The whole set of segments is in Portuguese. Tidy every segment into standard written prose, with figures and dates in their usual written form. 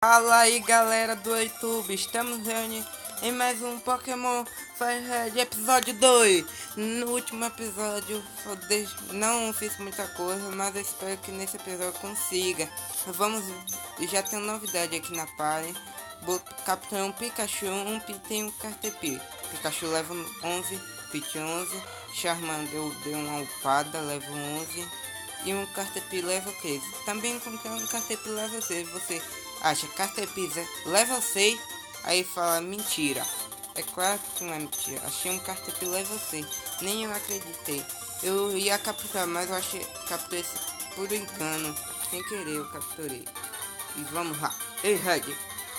Fala aí galera do YouTube, estamos em mais um Pokémon Fire Red episódio 2. No último episódio não fiz muita coisa, mas eu espero que nesse episódio consiga. Já tem novidade aqui na party. Capturei um Pikachu, um Pit e um Caterpie. Pikachu level 11, Pit 11, Charmander eu dei uma upada, level 11. E um Caterpie level 13. Também encontrei um Caterpie level 6. Você acha Caterpie level 6? Aí fala mentira. É claro que não é mentira. Achei um Caterpie level 6. Nem eu acreditei. Eu ia capturar, mas eu capturei por engano. Sem querer eu capturei. E vamos lá. Ei, Red,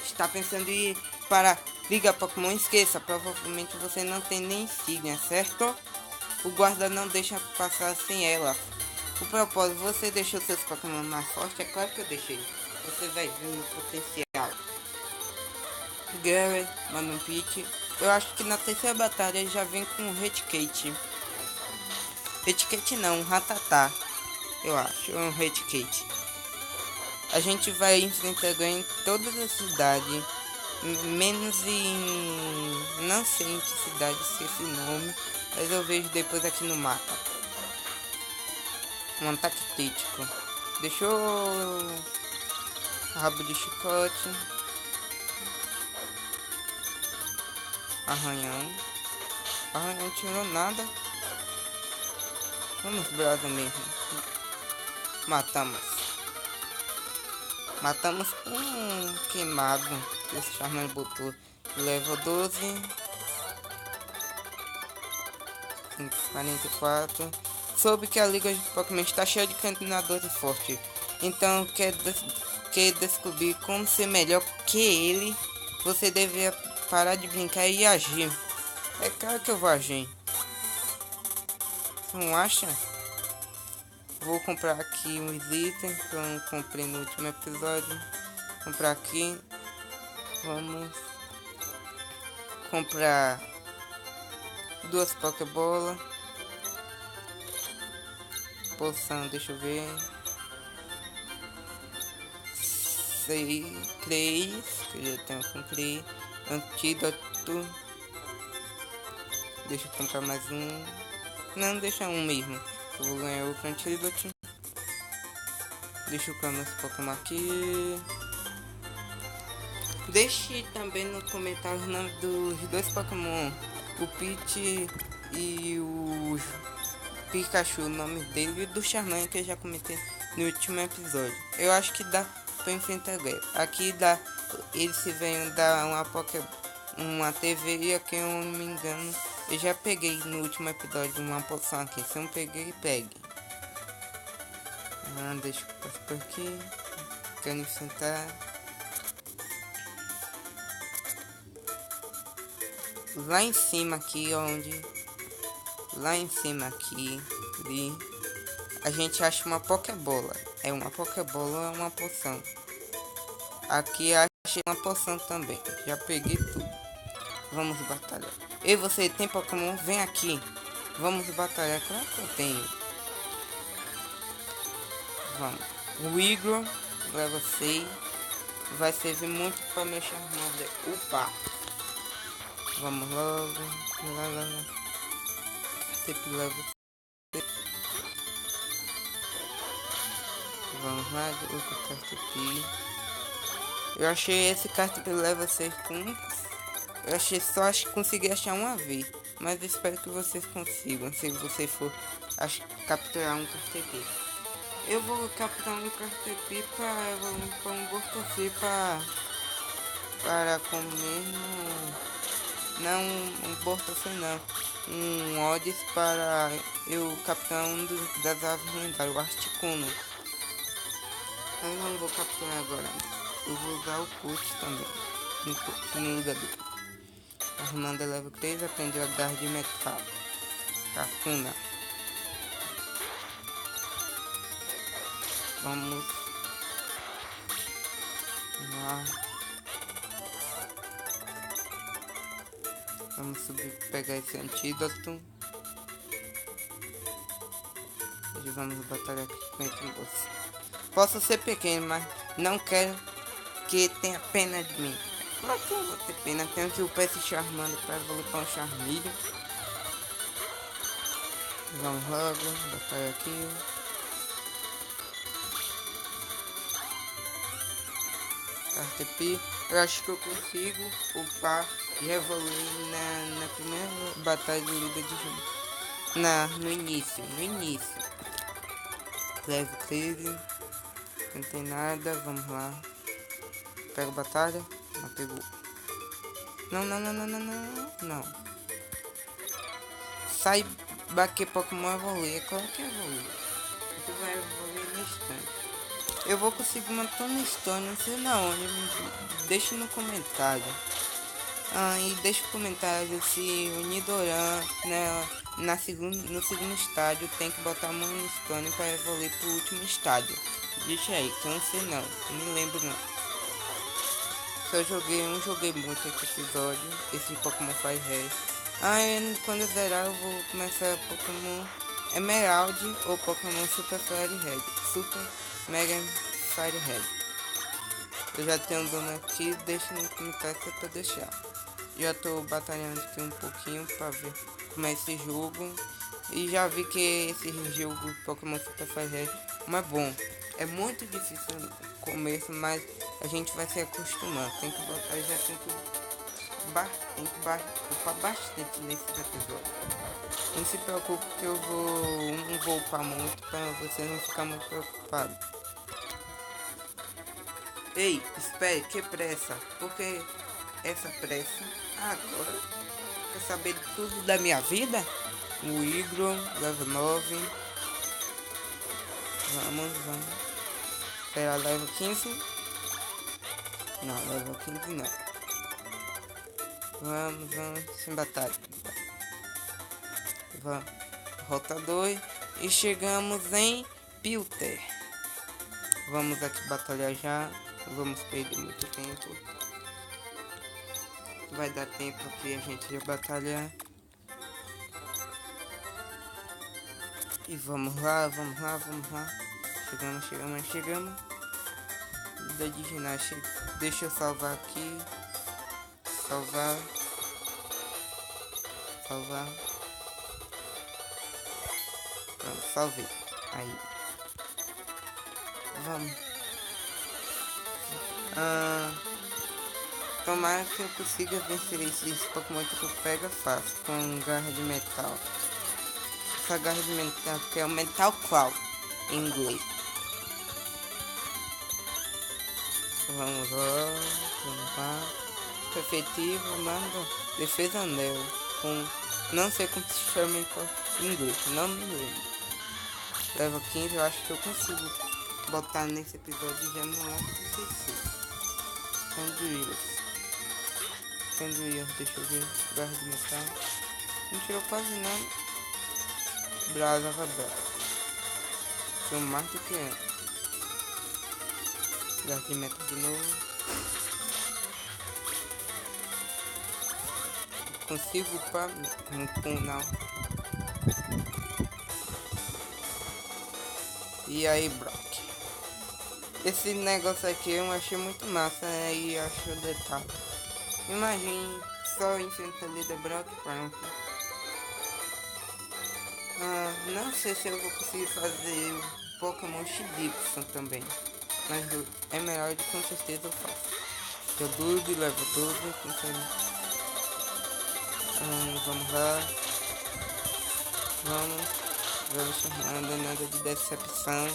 está pensando em ir para Liga Pokémon? Esqueça, provavelmente você não tem nem insígnia, certo? O guarda não deixa passar sem ela. O propósito, você deixou seus Pokémon mais fortes? É claro que eu deixei. Você vai ver o potencial. Gary, manda um pitch. Eu acho que na terceira batalha ele já vem com o Redkate. Redkate não, um Rattata. Eu acho, um Redkate. A gente vai enfrentar em todas as cidades. Menos em... não sei em que cidade esqueci o nome. Mas eu vejo depois aqui no mapa. Um ataque crítico. Deixou rabo de chicote. Arranhão. Arranhão tirou nada. Vamos brasa mesmo. Matamos. Matamos um queimado. Esse Charmander botou level 12. 44. Soube que a Liga de Pokémon está cheia de treinadores fortes. Então quer descobrir como ser melhor que ele. Você deveria parar de brincar e agir. É claro que eu vou agir. Não acha? Vou comprar aqui uns itens que eu não comprei no último episódio. Comprar aqui. Vamos comprar 2 Pokébolas. Poção, deixa eu ver. 3, que eu já tenho comprei. Antídoto. Deixa eu comprar mais um. Não, deixa um mesmo. Eu vou ganhar outro antídoto. Deixa eu colocar meus Pokémon aqui. Deixe também no comentário o nome dos 2 Pokémon. O Pit e o Pikachu, o nome dele, e do Charmander que eu já comentei no último episódio. Eu acho que dá pra enfrentar ele. Aqui dá, eles se vêm dar uma TV e aqui eu não me engano. Eu já peguei no último episódio uma poção aqui. Se eu não peguei, pegue. Deixa eu passar por aqui. Quero enfrentar. Lá em cima aqui, onde... Lá em cima aqui, ali, a gente acha uma Pokébola. É uma Pokébola, uma poção. Aqui achei uma poção também. Já peguei tudo. Vamos batalhar. E você tem Pokémon? Vem aqui. Vamos batalhar. Claro que eu tenho. Vamos. O Igor, level 6. Vai servir muito para meu Charmander. Upa. Vamos logo. Lá. Tipo level 6. Vamos lá. Outro Caterpie. Eu achei esse Caterpie level 6 com... Eu achei só, acho que consegui achar uma vez. Mas espero que vocês consigam. Se você for capturar um Caterpie. Eu vou capturar um Caterpie para um Gortofê para comer não um Gortofê não. Um Odds para eu capturar das aves lendárias, o Articuno. Eu não vou capturar agora. Eu vou usar o Put também. No lugar do Charmander level 3 aprendeu a garra de metal. Cafuna. Vamos lá. Vamos subir, pegar esse antídoto. E vamos batalhar aqui com esse moço. Posso ser pequeno, mas não quero que tenha pena de mim. Claro que eu vou ter pena. Tenho que upar esse Charmander para evoluir para um Charmeleon. Vamos logo, batalha aqui. Cartepi. Eu acho que eu consigo upar e evoluir na primeira batalha do líder de jogo. No início. Level 13. Não tem nada, vamos lá. Pega a batalha. Não pegou. Não. Saiba que Pokémon evolui. Claro que evolui. Você vai evoluir no instante. Eu vou conseguir matar no instante, não sei na onde. Deixa no comentário. E deixa no comentário se o Nidoran no segundo estádio tem que botar a mão no stone para evoluir pro último estádio. Deixa aí, que eu não sei não me lembro não. Só joguei muito esse episódio, esse Pokémon Fire Red. Quando eu zerar eu vou começar Pokémon Emerald ou Pokémon Super Fire Red. Super Mega Fire Red. Eu já tenho um dono aqui, deixa no comentário se é pra deixar. Já tô batalhando aqui um pouquinho pra ver como é esse jogo. E já vi que esse jogo Pokémon Super Fire Red é bom. É muito difícil no começo, mas a gente vai se acostumando. Tem que botar, já tem que upar bastante nesse episódio. Não se preocupe que eu não vou upar muito para você não ficar muito preocupado. Ei, espere, que pressa? Porque essa pressa agora quer saber de tudo da minha vida? O Igro, level 9. Vamos. Espera, level 15. Não, level 15 não. Vamos, sem batalha. Vamos, rota 2. E chegamos em Pilter. Vamos aqui batalhar já. Não vamos perder muito tempo. Vai dar tempo aqui a gente já batalhar. E vamos lá. Chegamos. Da de ginástica. Deixa eu salvar aqui. Salvar. Pronto, salvei. Aí. Vamos. Tomara que eu consiga vencer esses Pokémon que tu pega fácil com garra de metal. Essa garra de metal que é o Metal Claw em inglês. Vamos lá. Efetivo, manda defesa anel. Não sei como se chama em inglês, não me lembro. Level 15, eu acho que eu consigo botar nesse episódio já no level 16. Canduías, deixa eu ver. Garra de metal. Não tirou quase nada. Brasa Rabel. Sou mais do que é. Garra de metal de novo. Consigo upar no não. E aí, Brock? Esse negócio aqui eu achei muito massa, né? E acho o detalhe. Imagine só enfrentando o Brock, pronto. Não sei se eu vou conseguir fazer o Pokémon XY também. Mas o Emerald com certeza eu faço. Eu level 12, vamos lá. Vamos chamando, nada de decepção.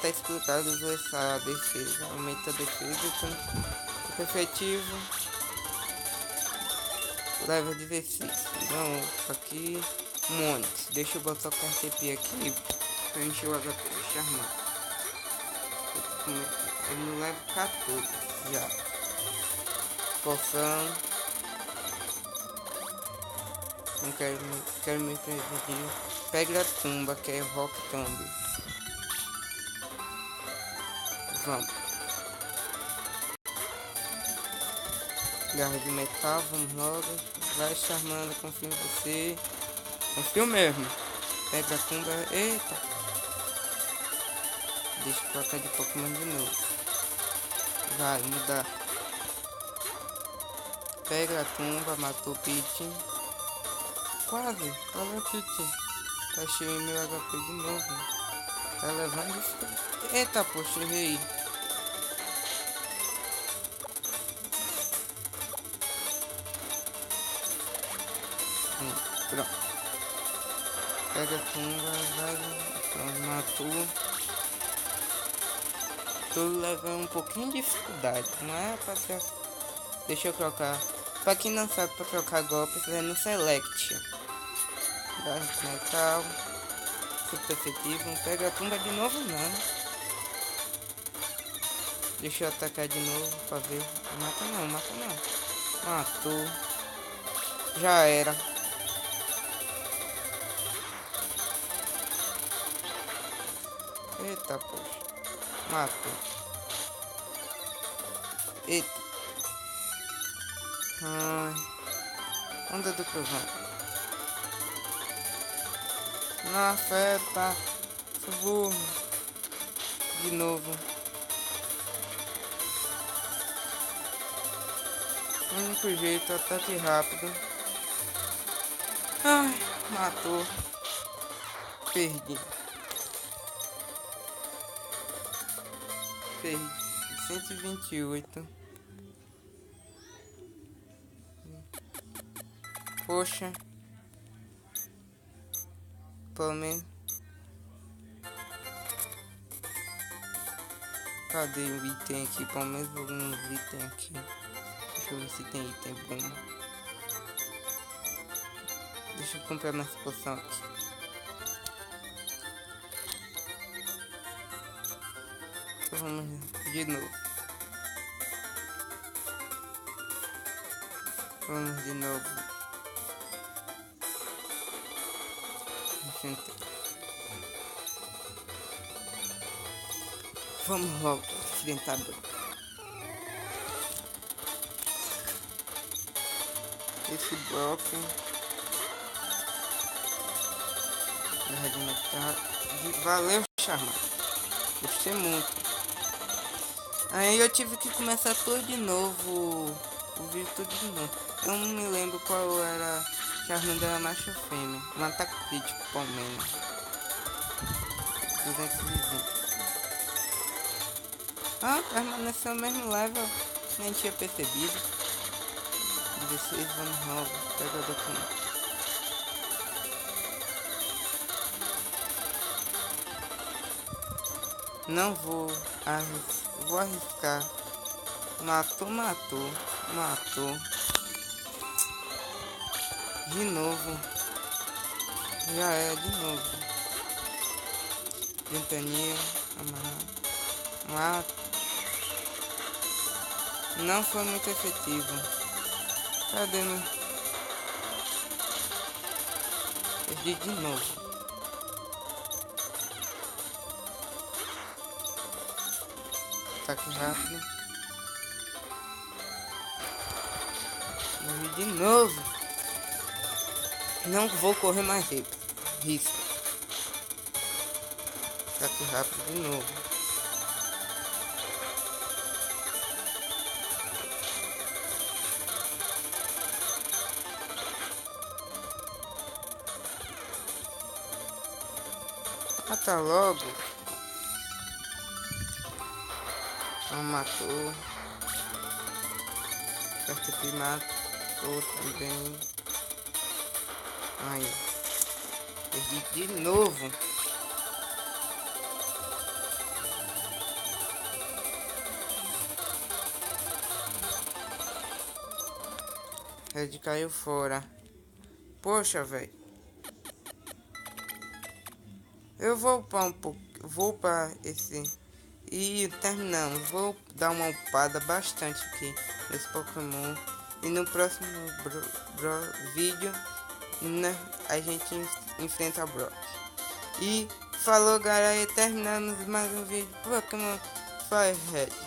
Tá explicado essa defesa. Aumenta a defesa com efetivo. Level 16. Não, aqui. Montes. Deixa eu botar o KCP aqui pra encher o HP do Charmander. Eu no level 14 já. Poção. Não quero me perder. Pega a tumba, que é Rock Tomb. Vamos. Garra de metal, vamos logo. Vai Charmander, confio em você. Confio mesmo. Pega a tumba. Eita. Deixa eu trocar de Pokémon de novo. Vai mudar. Pega a tumba, matou o Pidgey. Quase, olha o Pidgey. Tá cheio meu HP de novo. Tá levando isso. Eita, poxa, errei. Pronto. Pega a tumba, vai. Pronto, matou. Tô levando um pouquinho de dificuldade. Não é pra ser. Deixa eu trocar. Pra quem não sabe, pra trocar golpes é no Select. Gás metal. Super efetivo. Não pega a tumba de novo, não. Deixa eu atacar de novo pra ver. Mata não, mata não. Matou. Já era. Eita, poxa. Matou. Eita. Ai. Onda do trovão. Não afeta. Burro. De novo. O único jeito é ataque rápido. Ai, matou. Perdi. Perdi. 128. Poxa. Pelo menos. Cadê o item aqui? Pelo menos alguns itens aqui. Deixa eu ver se tem item bom. Deixa eu comprar mais poção aqui. Então vamos de novo. Vamos de novo. Vamos logo enfrentar a Brock. Esse Brock valeu, Charmander. Gostei muito. Aí eu tive que começar tudo de novo. O vídeo tudo de novo. Eu não me lembro qual era. Charmander era macho ou fêmea. Um ataque crítico, pelo menos. 220. Ah, permaneceu no mesmo level. Nem tinha percebido. 16, vamos logo. Pega o documento. Não vou arriscar. Matou. De novo. Já é de novo. Ventania. Mato. Não foi muito efetivo. Cadê meu? Perdi de novo. Ataque rápido. Morri de novo. Não vou correr mais risco. Ataque rápido de novo. Mata logo. Não matou. Esse matou também. Aí. Perdi de novo. Red caiu fora. Poxa, velho. Eu vou para vou para esse e terminamos. Vou dar uma upada bastante aqui nesse Pokémon e no próximo vídeo, né, a gente enfrenta a Brock. E falou, galera, e terminamos mais um vídeo Pokémon Firehead.